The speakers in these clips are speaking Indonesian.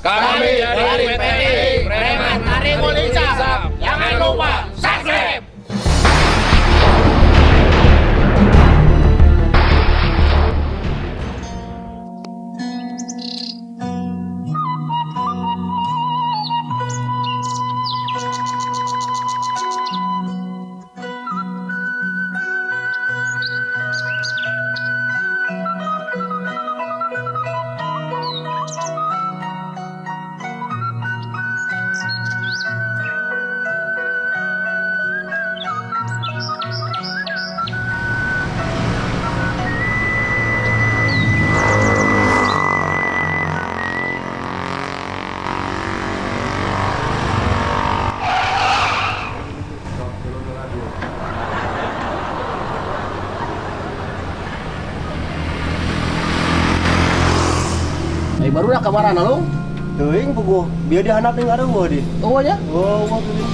Kami dari PT Preman Taringul Insaf. Jangan lupa subscribe. Baru dah kemarin lo? Teuing puguh, biar dihanap yang ada gua di. Oh aja? Oh, gua teuing.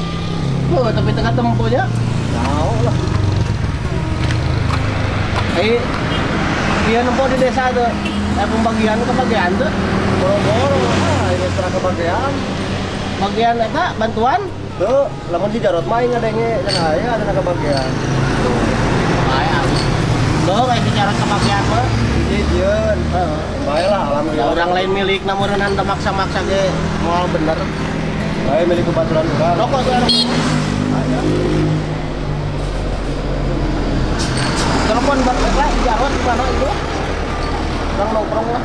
Oh, tapi tengah temponya. Tahu lah. Dia nempo di desa tuh. Pembagian tuh. Boro-boro, ini serah kebagian. Bagian apa? Bantuan? Tuh, lamun si Jarot main ngadenge cenah aya ada kebagian. Tuh, kayak bicara kebagian mah. Ijeun. Baiklah, Ya alhamdulillah. orang lain milik, namun anda maksa-maksa ge mau bener. Bae milik kebaturan urang. Rokok tuh orang. Telepon buat mereka, Jarot di mana itu? Orang nongkrong lah.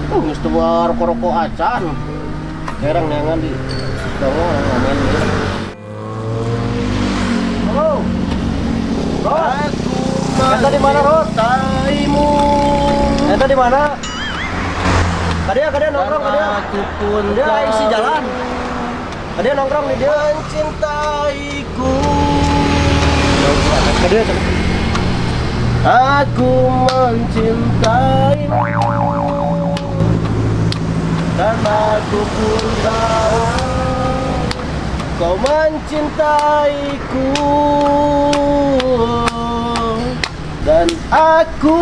Mesti buat rokok-rokok acan. Herang nengan di dawa orang ngamen ya. Halo. Rod. Eta di mana, Rod? Taimu. Eta di mana? Kadea nongkrong kadea. Aku pun Dia isi jalan. Kadea nongkrong di dia. mencintaiku. Kadea Aku mencintaimu. Dan aku pun tahu kau mencintaiku. Dan aku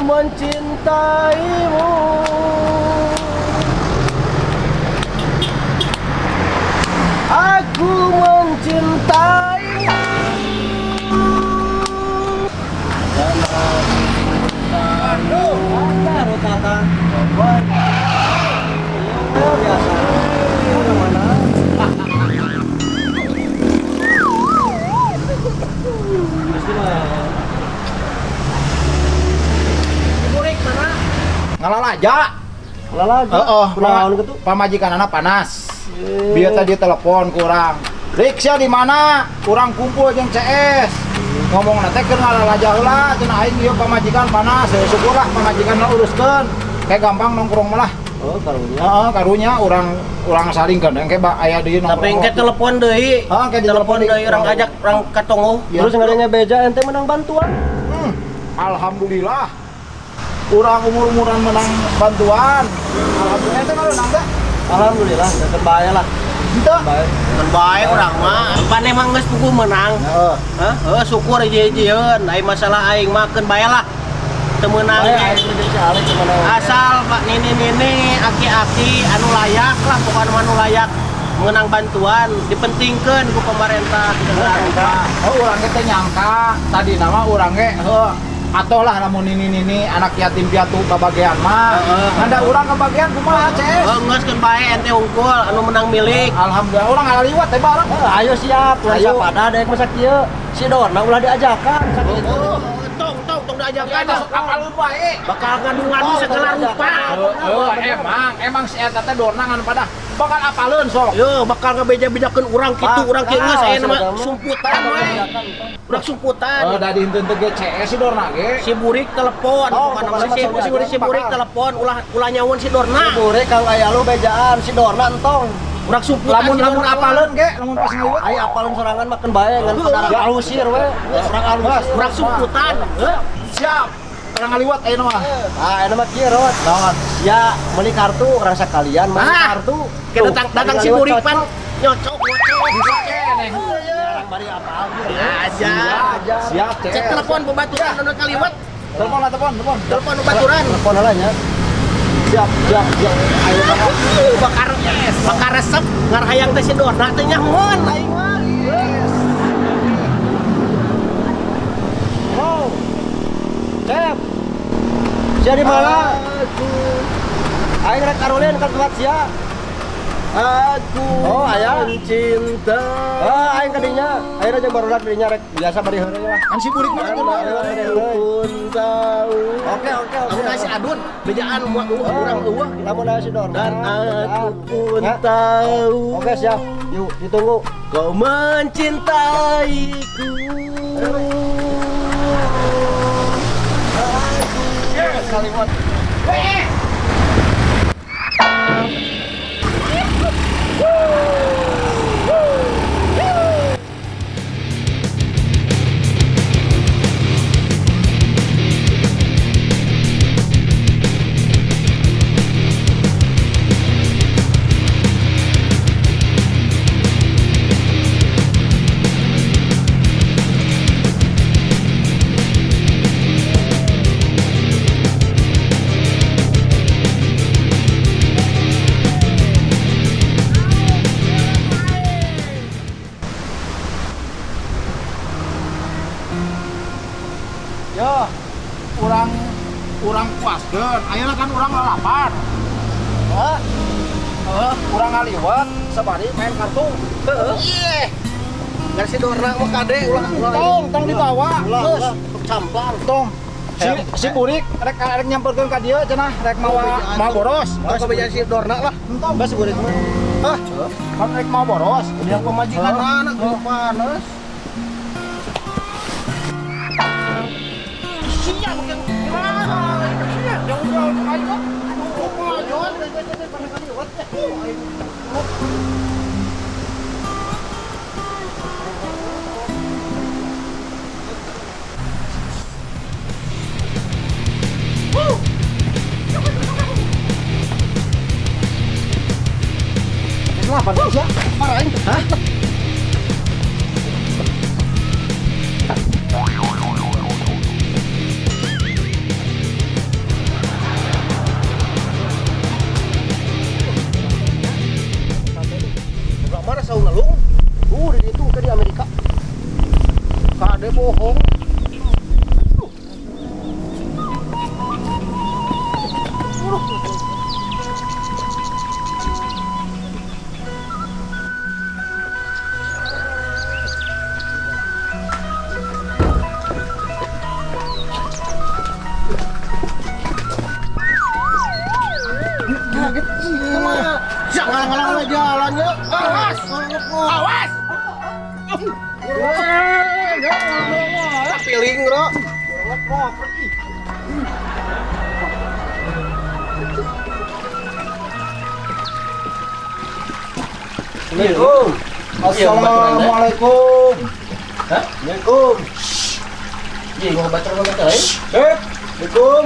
mencintaimu. Aku mencintaimu. Dan Aduh, Rod tata. Ya biasa. Mana? Burik mana? Ngalalaja. Lalaja. Kunaon gitu? Pamajikan anak panas. Biar tadi telepon kurang. Riksa di mana? Kurang kumpul jeung CS. Ngomong nanti keur ngalalaja heula cenah aing ieu pamajikan panas. Syukurlah pamajikan uruskeun. Kayak gampang nongkrong malah. Oh, karunya. Heeh, karunya urang saling gandeng ke aya di nongkrong. Tapi engke telepon deui. Heeh, ke Telepon deui urang ajak urang katongo. Terus ngadanya beja ente menang bantuan. Alhamdulillah. Urang umur-umuran menang bantuan. Alhamdulillah ente kalau nang enggak? Alhamdulillah, udah bae lah. Henteu. Bae. Mun bae urang mah, pan emang geus puguh menang. Heeh. Hah? Syukur hiji-hijieun. Ai masalah aing mah keun bae lah. Teu meunang Bae ge. aing jadi si Alek gimana? Asal Pak Nini aki-aki anu layak lah, pokoknya anu layak mengenang bantuan dipentingkeun ku pemerintah. Oh, urang ge teh nyangka tadi nama urang ge heuh atoh lah lamun ini anak yatim piatu kabagean mah. Anda urang kabagean kumaha CS? Geus keun bae ente unggul anu menang milik. Alhamdulillah urang ngaliwat teh bareng. Ayo siap, Ayo. ayo pada ada yang masak kieu. Si Dorna ulah diajakan sakit itu. Tong diajakan Masuk kapal bae. bakal ngadu-ngadu segala rupa. Emang si eta teh dorna ngan pada bakal apaleun sok. Yo bakal ngebeja-bejakeun urang kitu, urang kieu geus aya nama Sudah, sumputan we. Urang sumputan. Da di henteu teh CS si dorna ge. Si Burik telepon, bukan nama si Burik telepon ulah nyawan si Dorna. Bure kang aya lu bejaan si Dorna entong. Urang sumputan Lamun si lamun Dorna. apaleun ge, lamun pas ngaliwat. Aya apalun sorangan makan bae ngan pada alusir we. Urang alusir. Urang sumputan. Siap. Orang ngaliwat ayeuna mah. Ah, enak mah kieu Rod. Naon? Ya, meuli kartu rasa kalian meuli Ah. kartu. Ke datang si Burik pan nyocok. Bisa kene bari apa aja. Siap, CS. Cek telepon pembaturan anu kaliwat. Telepon lah, telepon. Telepon pembaturan. telepon halanya. Siap. Ayo bakar resep ngar hayang teh si Dorna teh nyaman aing mah. Wow. Cep. Sia di mana? Aing rek karulian ka tempat sia. Aku cinta. Aing ka dinya. Aing aja baru dinya rek biasa bari heureuy lah. Kan si burik mah Aku pun tahu. Oke. Aku nasi adun, bejaan muak urang eueuh. Lamun aya si Dor. Dan aku pun tahu. Oke, siap. Yuk, ditunggu. Kau mencintaiku. Kalimat. Ya, urang puaskeun. Ayeuna kan urang lalapan. Urang ngaliwat sabari main kartu. Iye. Ngar si Dorna mah kade ulah. Tong dibawa. Terus camplang. Tong. Si burik rek nyamperkeun ka dieu cenah rek mawa boros. Kau bejaan si Dorna lah. Entong geus si burik mah. Hah? Kan rek mau boros. Yang pemajikan anak tuh panas. Isinya mungkin Ya udah ayo. Kenapa sih? Marahin. Hah? Mana saung ngalung? Di itu ke di Amerika. Kade bohong. Jangan ngalang jalannya. Awas! Awas! Piling, bro. Assalamualaikum. Assalamualaikum. Hah? Assalamualaikum. Iya, mau baca lain? Assalamualaikum.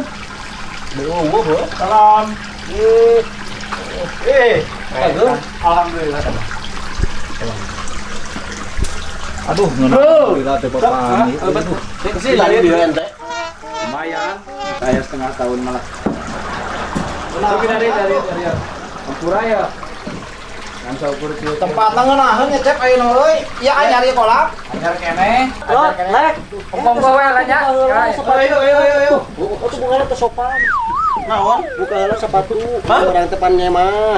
Bro. Salam. Bagus. Alhamdulillah. Aduh, Alhamdulillah teh Bapak. Sih lari dia ente. Lumayan. Saya setengah tahun malah. Tapi dari Ampura ya. Kan saukur kieu. Tempat ngeunaheun ya Cep ayeuna euy. Ya nyari kolak. Anyar keneh. Lek. Pongko we lah nya. Ayo. Itu bukan itu sopan. Naon? Bukan sepatu. Orang tepannya mah.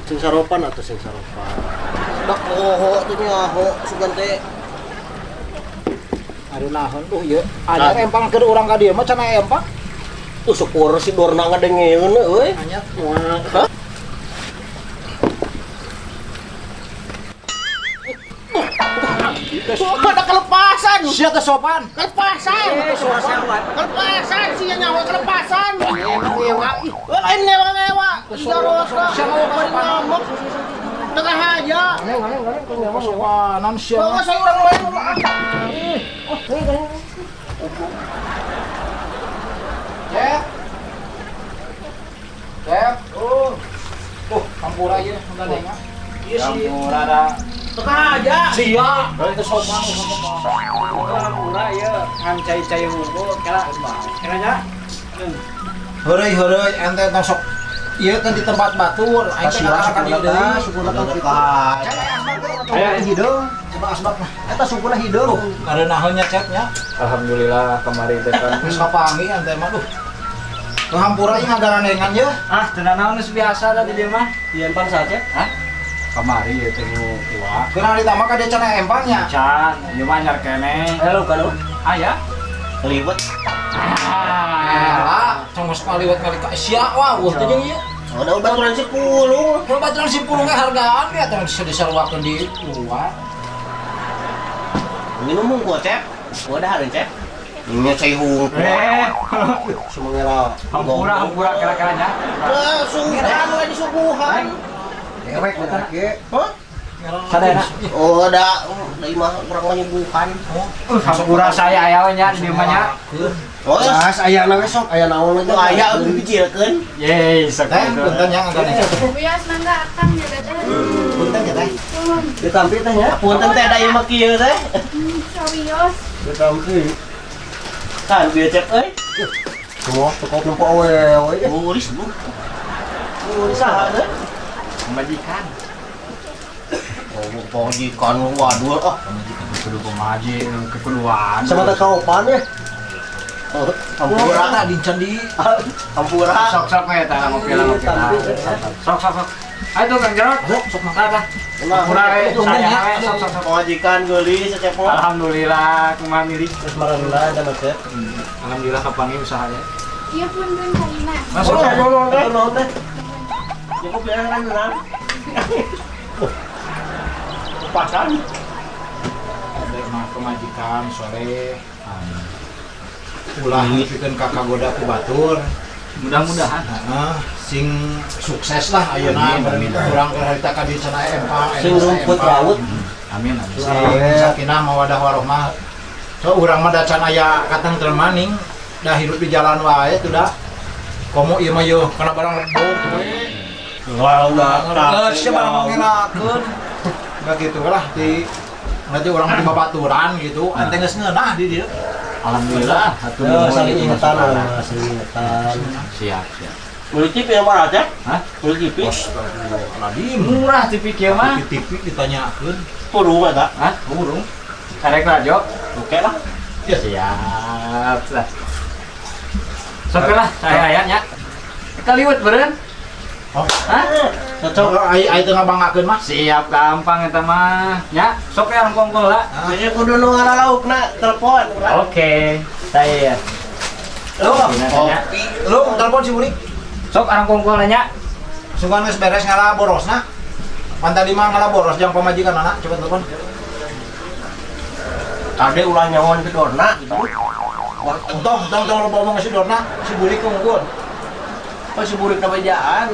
Sing saropan atau sing saropan. Dak poho teh nyaho sugan teh. Ari naon tuh ieu? Anyar empang keur urang ka dieu mah cenah empang. Tuh syukur si Dorna ngadengeun euy. Anyar. Hah? Ada kelepasan. Sia teh sopan. Kelepasan. Kelepasan sih nyawa kelepasan. Ngewa. Lain ngewa. Jaros lah. Siapa ngamuk. Tengah aja. Sopanan sia. Bawa saya orang lain. Cep. Cep. Tuh, Ampura ieu enggak dengar. Iya sih. Campur ada Teka aja. sia. Itu sopan. Murah ya. Ngan cai-cai hungkul kira. Kiranya. Heureuy ente tong sok ieu kan di tempat batur, aing teh ngarakan ieu deui. Syukurna tong dekat. Aya hideung. Coba asbak mah. Eta syukurna hideung. Karena naheunnya chatnya. Alhamdulillah kemarin teh kan Geus kapangi ente mah duh. Kehampura ieu ngagaranengan ye. ah tenan naon geus biasa da di dieu mah. Dian pan saja. Hah? Kamari ieu teh nu tua. Keuna ditambah ka dia cenah empangnya. Can, ieu mah anyar keneh. Ayo lu. Aya. Keliwet. Elah, cong geus kaliwat kali ka sia wah teh jeung ieu. Udah baturan 10. Kalau baturan 10 ge hargaan ge atuh bisa disewakeun di luar. Minum gua cep. Gua dah ada cep. Ini cai hung. Sumangera. Hampura kira-kiranya. Sudah mulai disuguhan. Ewek betul ge. Hah? Sadayana. Oh, ada mah kurang menyembuhkan. Hampura saya aya we nya di dieu mah nya. Oh, Mas aya na besok, aya naon itu aya dipikirkeun. Yeay, sok. Teh, punten yang agak nih. Bias mangga akan ya teh. Punten ya teh. Ditampi teh nya. Punten teh da ieu mah kieu teh. Serius. Ditampi. Kan bieu cep euy. Semua cukup nempo awewe. Nulis bu. Nulis saha teh? Pemajikan. Oh, pojikan waduh ah. Kudu pemaji kekeduaan. Sama teh kaopan ya. Hampura Ora dincan di hampura. Sok-sok we tah ngopi lah ngopi lah. Sok. Ayo Kang Jarot. sok Tah. Nah, Hampura we saya we sok. Pojikan geuli sacepna. Alhamdulillah kumaha milih. Alhamdulillah ada macet. Alhamdulillah kapangi usahanya. Iya pun kan Karina. Masuk Oh, ya. non teh. Cukup ya kan benar. Pakan. ada mah pemajikan sore. Ulah ngipikeun kakak goda ku batur. Mudah-mudahan. Heeh, sing sukses lah ayeuna urang keur harita ka dieu cenah empang. Sing rumput laut. Amin. Sing sakinah mawadah warohmah. So urang mah da can aya katengtreum maning, da hirup di jalan wae tuh dah. Komo ieu mah yeuh kana barang rebok we. Wah, Geus sia barang ngelakeun. Da gitu lah di nanti orang di babaturan gitu, ente geus ngeunah di dieu. Alhamdulillah. Atuh Ya, nuhun saling itu ingetan masalah. lah, saling ingetan. Siap. Beli TV yang mana cep? Hah? Beli TV. Astagfirullahaladzim. Murah TV kieu mah. TV ditanyakeun. Turun eta. Hah? Burung. Karek radio. Oke lah. Ya. Siap lah. Sok lah saya aya nya. Kaliwat beureun. Oh, Hah? cocok ai teu ngabangakeun mah. Siap gampang eta mah. Nya, sok ya kongkol lah. Jadi kudu nu ngalaukna telepon. Oke. Saya. Lu, Kopi. lu telepon si Burik. Sok arang kongkol nya. Sugan geus beres ngala borosna. Pan tadi mah ngala boros jang pamajikan anak, coba telepon. Tadi ulah nyawon ke dorna gitu. Tong lu ngomong si Dorna, si Burik unggul. Oh si burik na bajaan.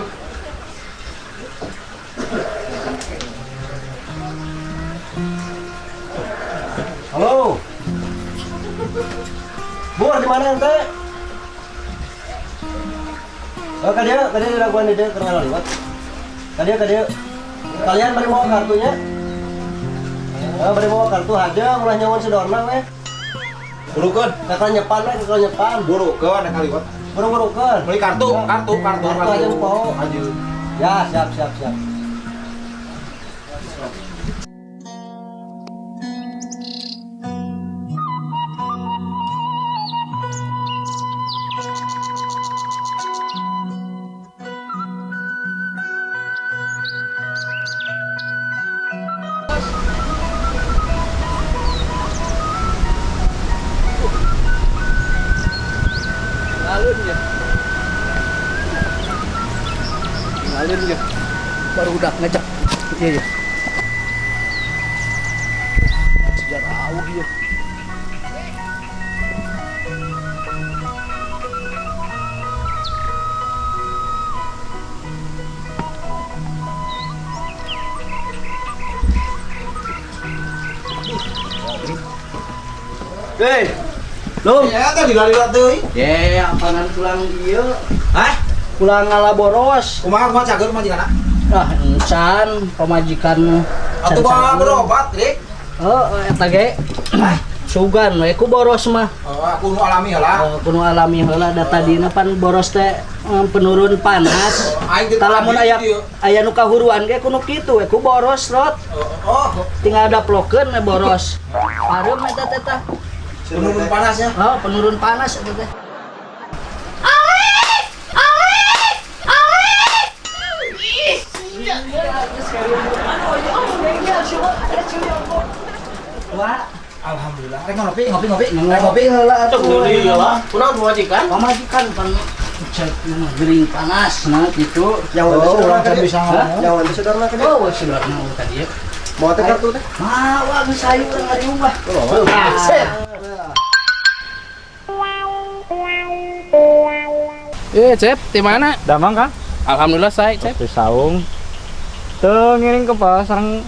Halo. Bur di mana ente? Oh, kadia diraguan di dia kenal lewat. Kadia. Kalian bari bawa kartunya? Bari bawa kartu aja, mulai nyawon si Dorna weh. Burukeun, Kakak nyepan weh, kakak nyepan. burukeun ada kaliwat. Buru-buru kan. Beli kartu. Kartu aja mau. Aja. Ya, siap. Alun ya. Baru udah ngejak. Iya. Sejarah awal dia. Hei. Lum. Ya teh dilalila teuing. Ya, apanan pulang ieu? Hah? Pulang ngala boros. Kumaha cager mah jigana? Nah, can pamajikan Atuh bawa berobat, Rik. eta ge sugan we ku boros mah Aku nu alami heula. kuno alami heula da tadina pan boros teh penurun panas Aing teh talamun tadi aya di dieu. aya nu kahuruan ge kuno kitu we ku boros rot Oh, tinggal ada plokeun we boros parem eta teh tah penurun panasnya. penurun panas eta teh Wah, Alhamdulillah. Rek ngopi. ngopi heula Cek deui lah. Kunaon majikan? pamajikan pan cek gering panas nah gitu. Orang teh bisa ngomong. Nyawan teh saudara ka dia. Oh, saudara tadi ya. Mau teh kartu teh. Mawa geus sayu ngari umah. Set. Cep, di mana? Damang Kang. Alhamdulillah saya, Cep. Di saung. Teu ngiring ke pasarang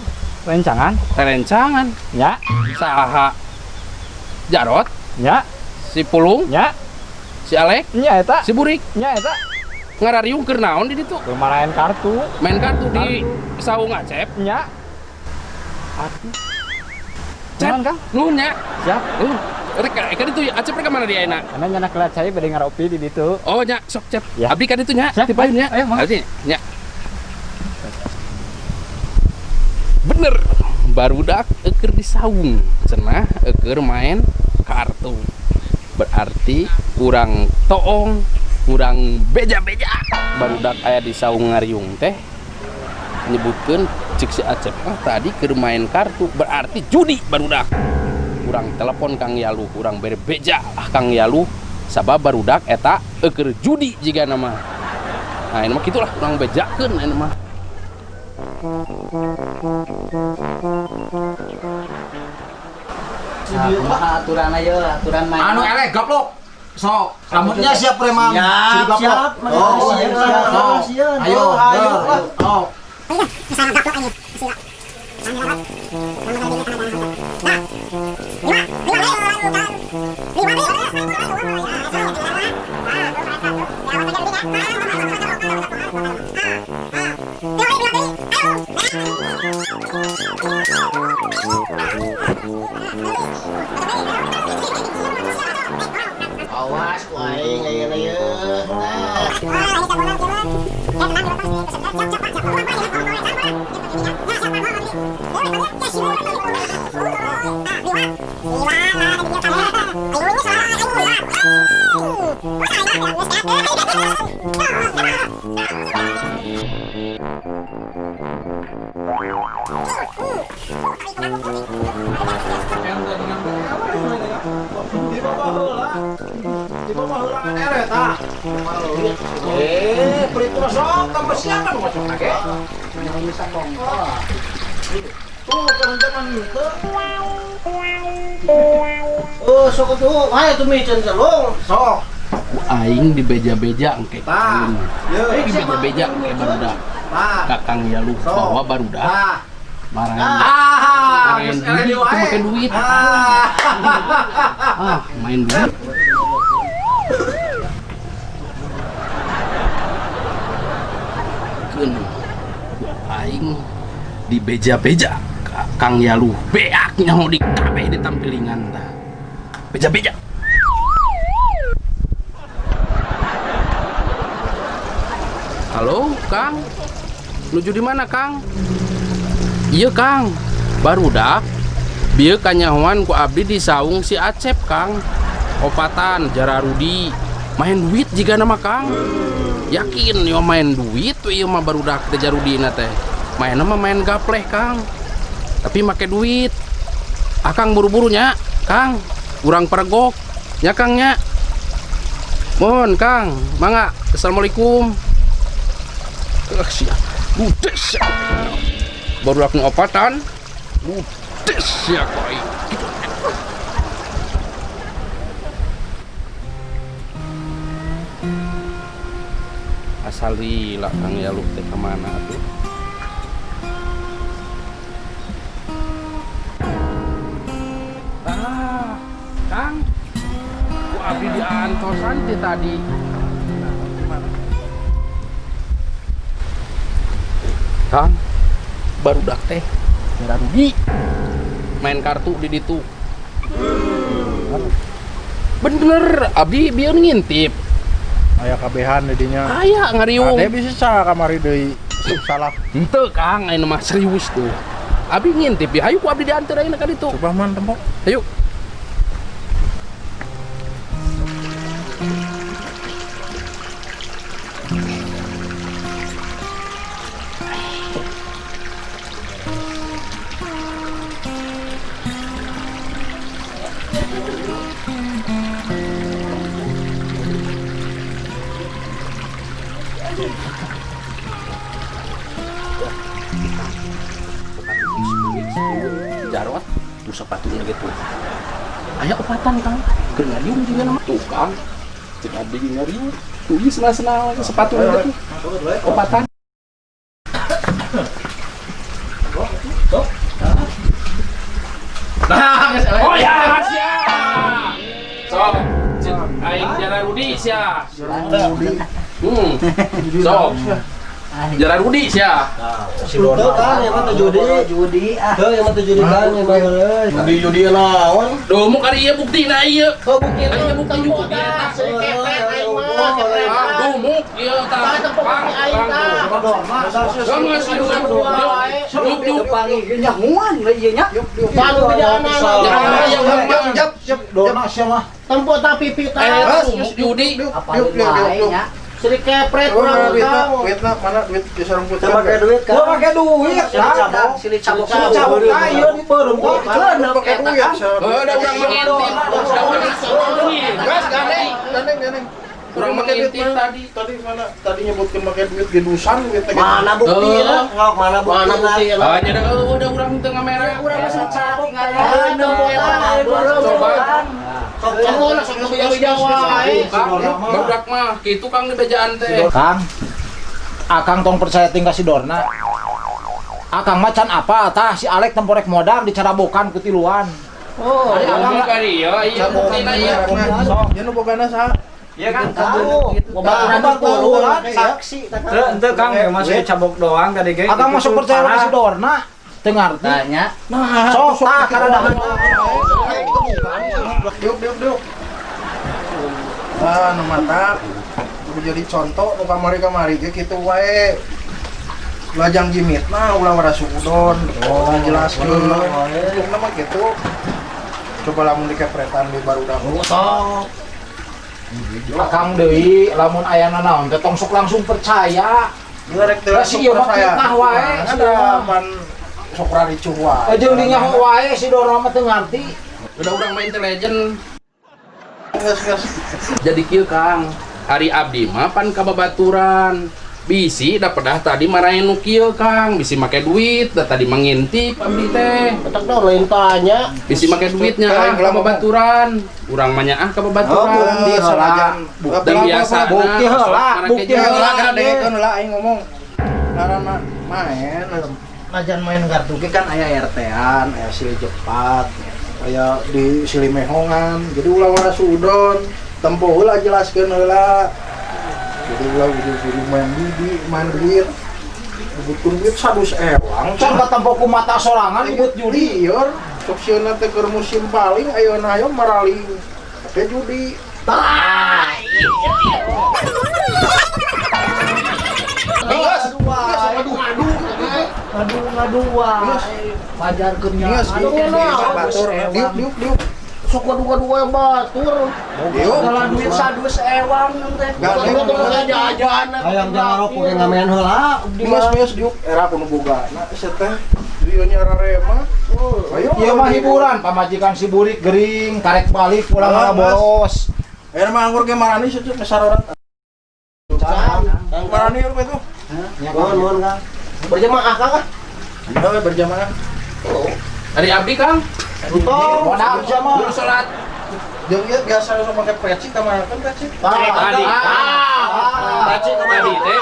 rencangan. Terencangan. Nya, Saha? Jarot, nya, si Pulung, nya, si Alek, nya eta. si Burik. Nya eta. Ngarariung keur naon di ditu? Kemarahan kartu. Main kartu di saung Cep. Nya. Cep, Naon, Kang? nuhun nya. Siap. Nuhun. Rek ka ditu Acep rek ka mana dia ayeuna? Karena nyana kelat saya bade ngaropi di ditu. Oh nya, sok Cep. Ya. Abdi ka ditu nya, Siap, ti payun nya. ayo, mah. Abdi nya. Bener. Barudak keur di saung. Cenah keur main kartu. Berarti kurang toong, kurang beja-beja. Barudak aya di saung ngariung teh nyebutkeun cik si Acep tadi keur main kartu berarti judi barudak. Kurang telepon Kang Yaluh, kurang berbeja Kang Yaluh sabab barudak eta keur judi jiga nama. Nah ini mah gitulah kurang bejakeun ini mah. Kumaha aturan ayeuna aturan main. Anu elek gaplok. Sok, rambutnya siap preman. Siap, Sini gaplok. siap. Oh, Siap, siap. siap. Ayo, Ayo, lah. Oh. Awas ku aing ayeuna ye. Di bawah ulangan eret ah. Peritu sok tambah siapa nu masuk lagi? Bisa kongkol. Tuh kerencangan itu. Oh, sok tuh. Ayo tuh micen selong. Sok. Aing di beja-beja engke Tah. Ye. di beja-beja engke barudak. Tah. Kakang Yaluh Sok. bawa barudak. Tah. Marahin. Ah, Main geus duit, eleh itu pakai duit. Ah. Main duit. Keun aing di beja-beja Kang Yaluh beak nyaho di kabeh di tampilingan tah. Beja-beja. Halo, Kang. Nuju di mana, Kang? Iya, Kang. Barudak. Bieu kanyahoan ku abdi di saung si Acep, Kang. Opatan jara Rudi. Main duit jika nama Kang. Yakin yo main duit tuh ieu mah barudak teh Jarudina teh. Main mah main gapleh, Kang. Tapi make duit. Akang buru-buru nya, Kang. Urang pergok. Ya, Kang nya. Mohon, Kang. Mangga. Assalamualaikum. Sia. Ludes. Barudak nu opatan. Ludes ya koi. Asali lah Kang Yaluh teh kemana tuh? Kang, ku abdi di antosan teh tadi. Kang, barudak teh gara rugi main kartu di ditu. Bener, abdi bieu ngintip. Aya kabehan didinya. Aya ngariung. Ade bisa salah kamari deui salah. Henteu Kang, anu mah serius tuh. Abi ngintip ya, hayu ku abdi diantar ayeuna ka ditu. Coba man tempo. Hayu. Jarot tuh sepatunya gitu. Aya opatan Kang. Keur ngadiung juga nama tuh Kang. Cek abdi ngariung. Tuh ieu senal-senal sepatunya gitu. Opatan. Nah, oh ya, sia. Sok, aing jalan Rudi sia. Sok. Jalan Rudi sia. Tuh kan yang mah judi tuh yang mah judi kan yang mah euy Judi naon? Duh, mau kari ieu buktina ieu. kok bukti Aya bukti juga eta. Duh, muk ieu tah. Tempo tapi pita. Judi. Seri kepret urang tahu. Mana duit di sarung putih? pakai duit kan Gua pakai duit. silih cabok Cabut ayo di beureum gua. Pakai duit. Udah urang mengintip. Gas gandeng. Urang mengintip tadi. Tadi mana? Tadi nyebutkeun pakai duit gedusan duit teh. mana buktinya ngok mana buktinya Ah, jadi udah urang teu ngamera. Urang masih cabut Barudak mah kitu Kang di bejaan teh. Kang, Akang tong percaya tinggal si Dorna. Akang macan apa tah si Alek temporek modal dicarabokan ku tiluan. Oh, Akang kari ya, iya buktina ieu. Sok, nya nu bogana saha? Ya kan tahu. baturan saksi Ente Kang masih cabok doang tadi ge. Akang masuk percaya ka si Dorna. Teu ngarti. Tanya. Nah, sok tah karadahan. Diuk. Ah, nu mata kudu jadi contoh nu kamari-kamari ge kitu wae. Lajang jimitna ulah wara sudon, jelaskeun. Pokona mah kitu. Coba lamun dikepretan di barudak. Sok. Akang deui lamun ayana naon teh tong sok langsung percaya. Ngerek teh Si ieu mah fitnah wae. Ada man sok raricuh wae. Jeung dinya wae si Dorna mah teu ngarti. Udah urang main legend. Geus. Jadi kieu Kang, hari abdi mah pan kababaturan. Bisi da pedah tadi marahin nu kieu Kang, bisi make duit, da tadi mangintip abdi teh. Petak dong lain tanya. Bisi make duitnya kababaturan. Urang mah nya kababaturan. Di heula. Dan biasa Bukti heula, bukti heula Gadekeun heula aing ngomong. Karena main najan main kartu ge kan aya RT-an, aya silih jepat, aya di silih mehongan. Jadi ulah wara sudon, tempo heula jelaskeun heula. Jadi ulah kudu main duit. Butuh duit 100 ewang. Can katempo ku mata sorangan ikut judi. Lieur, sok sieuna teh keur musim paling ayeuna hayo maraling. Teh judi. Aduh wae. Pajarkeun nya. Batur, diuk. Sok dua batur. Kalau duit 100 ewang teh. Jajan. hayang jangarok kudu ngamen heula Dimas diuk era kuno boga. Nah, ese teh dieu nya rarema. Ayo. Ieu mah hiburan pamajikan si Burik gering karek balik pulang Ah, malah bolos. Ayeuna mah anggur ge marani seueur sarorat. Marani apa itu? mohon Kang Berjamaah Kang. Heuh berjamaah. Hari abdi Kang, Modal sama. dulu salat. Jeung ieu biasa sok make peci kamarakeun peci. Tadi. Tadi teh.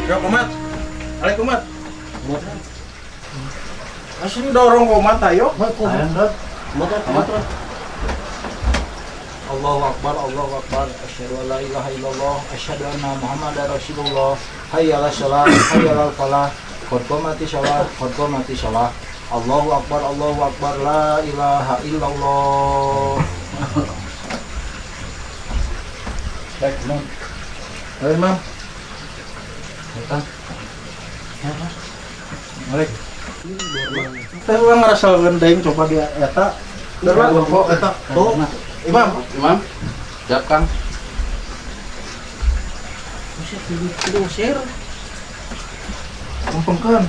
Yuk Komat. Alik Komat. Asli dorong Komat ayo. Allahu Akbar, Allahu Akbar. Asyhadu an la ilaha illallah, asyhadu anna Muhammadar Rasulullah. Hayya 'alas shalah, hayya 'alal falah. Qad qamati shalah, qad qamati shalah. Allahu Akbar, Allahu Akbar. La ilaha illallah. Baik, Mam. Ayo Mam. Balik. Teh urang ngarasa gendeng coba dia eta. Darurat kok eta. Tuh. Imam. Siap Kang. Kumpulkan.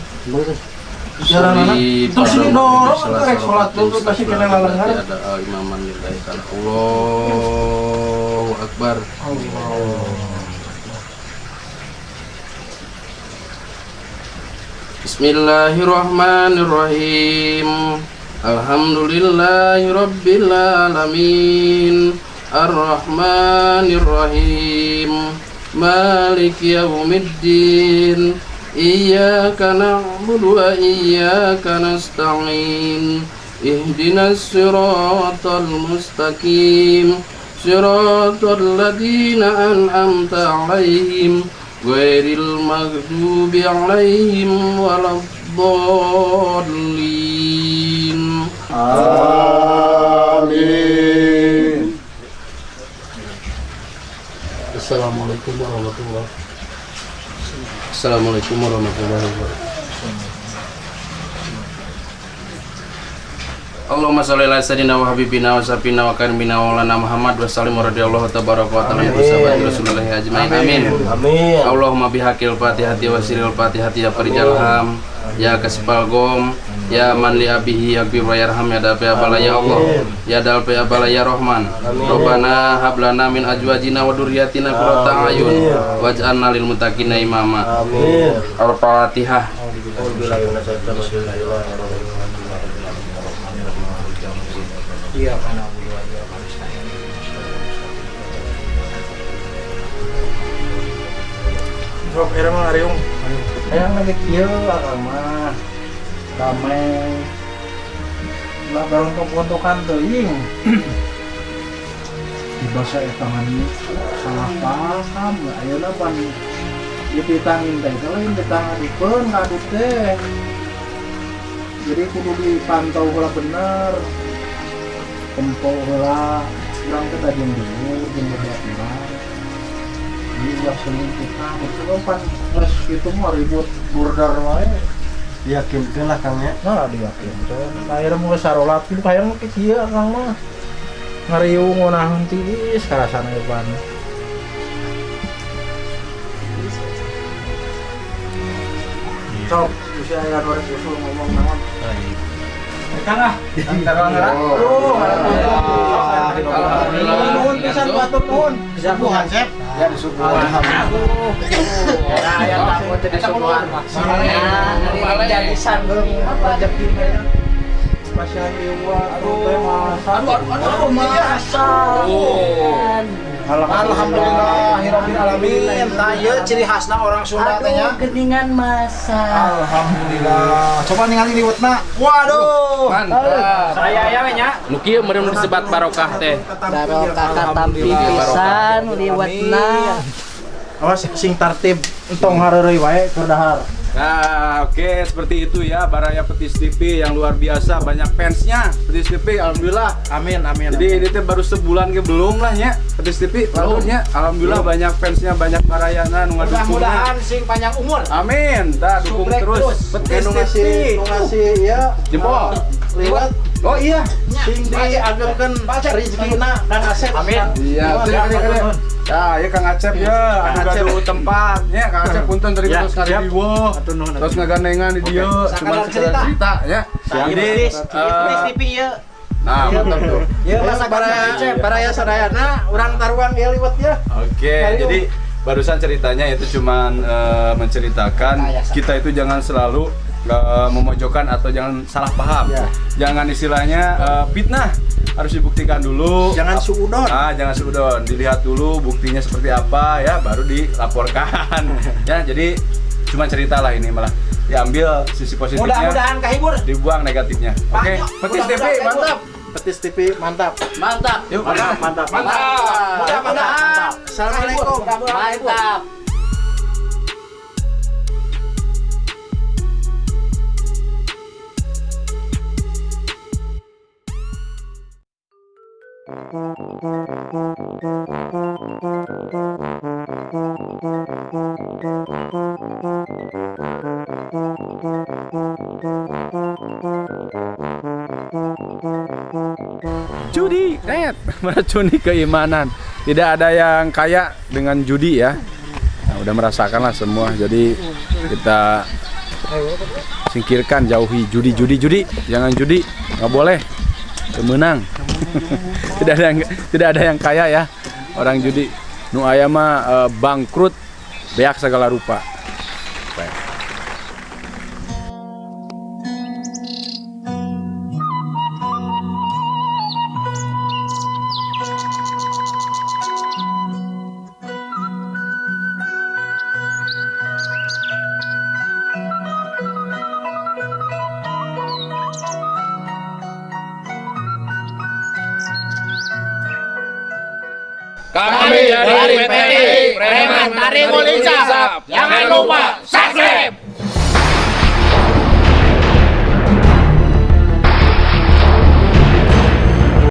Jalan anak. Terus ini dorong ke sholat dulu kasih kena lalengan. Ada imaman lillahi ta'ala. Allahu Akbar. Bismillahirrahmanirrahim. Alhamdulillahi rabbil alamin. Ar-Rahmanirrahim. Maliki yaumiddin. Iyyaka na'budu wa iyyaka nasta'in. Ihdinas siratal mustaqim. Siratal ladzina an'amta 'alaihim ghairil maghdubi 'alaihim waladdallin. Amin. Assalamualaikum warahmatullahi wabarakatuh. Assalamualaikum warahmatullahi wabarakatuh. Allahumma sholli ala sayyidina wa habibina wa safina wa karimina wa lana Muhammad wa sallim radhiyallahu tabaraka wa ta'ala wa sahabati Rasulullah ajmain. Amin. Amin. Allahumma bihaqil Fatihati wa sirril Fatihati ya farijal ham ya kasifal gom ya man li abihi yakbir wa yarham ya dalpe abala ya Allah ya dalpe abala ya Rahman. Rabbana hablana min azwajina wa dzurriyyatina qurrata a'yun waj'alna lil muttaqina imama. Amin. Al-Fatihah. Iya kana bulu aja Palestina. Sok era mah ariung. Hayang lagi kieu akang mah. Damai. Lah bareng kepontokan teuing. Di bahasa eta mani salah paham ayeuna pan dipitangin teh lain ditangadipeun ngadut teh. Jadi kudu dipantau heula bener. Tempo heula urang teh da jeung dulu jeung berapa. Ini udah selingkuhan, itu kan pas itu mah ribut burdar wae. Diyakinkeun lah Kang nya. Nah diyakinkan. Akhirnya mulai sarolat itu akhirnya kayak kia Kang mah ngariung ngonahan tiis karasana depan. Sok, bisa ya orang usul ngomong naon. Kang ah. Antara nuhun pisan batur nuhun. Kesubuhan Sep. Ya disubuhan. Ya tamu teh disubuhan mah. Jadi sanggeung rezeki teh. Pasien dewa teh masa. Aduh masa. Alhamdulillahirabbil alamin. Tah ieu ciri khasna orang Sunda teh nya. Geningan masa. Alhamdulillah. Coba ningali liwetna. Waduh. Mantap. Saya ya nya. Nu kieu meureun disebat barokah teh. Barokah katampi pisan liwatna. Awas sing tartib entong hareureuy wae keur dahar. Nah, oke, seperti itu ya Baraya Petis TV yang luar biasa, banyak fansnya Petis TV, alhamdulillah. Amin amin. Jadi ini teh baru sebulan ke belum lah ya Petis TV, lalunya alhamdulillah banyak fansnya, banyak Barayana nu ngadukungna. Mudah-mudahan sing panjang umur. Amin, dah dukung terus Petis TV. Nu ngasih ya Jempol. liwat. Oh iya, Sing diagengkeun rezekina Kang Asep. amin. Iya, kade. Ya, ya Kang Acep ya, anu gaduh tempat ya Kang Acep punten dari terus kali diwo. Terus ngagandengan di dieu, cuma cerita ya. Jadi Petis TV ya. Nah, mantap tuh. Ya baraya sadayana urang taruhan ieu liwat ya. Oke, jadi barusan ceritanya itu cuman menceritakan kita itu jangan selalu memojokkan atau jangan salah paham. Ya. Jangan istilahnya fitnah, harus dibuktikan dulu. Jangan suudon. Jangan suudon, dilihat dulu buktinya seperti apa ya, baru dilaporkan. Ya, jadi cuma cerita lah ini malah diambil sisi positifnya, Mudah-mudahan kahibur. dibuang negatifnya. Oke, Petis TV mantap. Petis TV mantap. Mantap. Yuk, Mantap. Mudah-mudahan. Assalamualaikum. Mantap. Judi, meracuni keimanan. Tidak ada yang kaya dengan judi ya. Nah, udah merasakan lah semua. Jadi kita singkirkan, jauhi judi. Jangan judi, nggak boleh. Menang. tidak ada yang kaya ya. Orang judi. Nu aya mah bangkrut, beak segala rupa. Baik. Kami dari PT Preman Taring Ulisap. Jangan lupa subscribe.